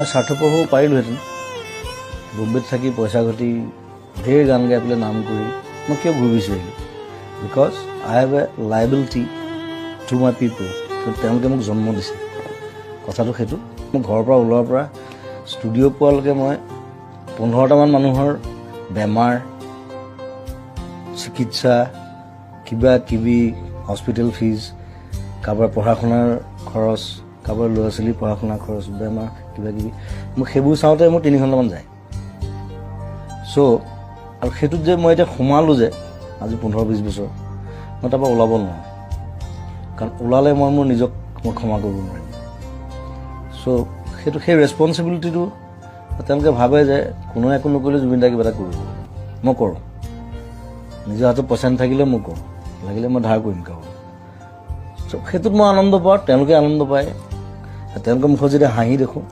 স্বাৰ্থপৰ হ'ব পাৰিলোহেঁতেন বম্বেত থাকি পইচা ঘটি ঢেৰ গান গাই পেলাই নাম কৰি মই কিয় ঘূৰি বিচাৰিলোঁ because I have a liability to my পিপল তেওঁলোকে মোক জন্ম দিছে কথাটো সেইটো মোৰ ঘৰৰ পৰা ওলোৱাৰ পৰা ষ্টুডিঅ' পোৱালৈকে মই 15টামান মানুহৰ বেমাৰ চিকিৎসা কিবা কিবি হস্পিটেল ফিজ কাৰোবাৰ পঢ়া শুনাৰ খৰচ কাৰোবাৰ ল'ৰা ছোৱালীৰ পঢ়া শুনাৰ খৰচ বেমাৰ কিবা কিবি মোক সেইবোৰ চাওঁতে মোৰ 3 ঘণ্টামান যায় চ' আৰু সেইটোত যে মই এতিয়া সোমালোঁ যে আজি 15-20 বছৰ মই তাৰপৰা ওলাব নোৱাৰোঁ কাৰণ ওলালে মই মোৰ নিজক মই ক্ষমা কৰিব নোৱাৰিম চ' সেইটো সেই ৰেছপনচিবিলিটিটো তেওঁলোকে ভাবে যে কোনোৱে একো নকৰিলে জুবিন দাই কিবা এটা কৰিব মই কৰোঁ নিজৰ হাতত পইচা নাথাকিলে মই কৰোঁ লাগিলে মই ধাৰ কৰিম কাৰোবাৰ চ' সেইটোত মই আনন্দ পাওঁ তেওঁলোকে আনন্দ পায় তেওঁলোকৰ মুখত যেতিয়া হাঁহি দেখোঁ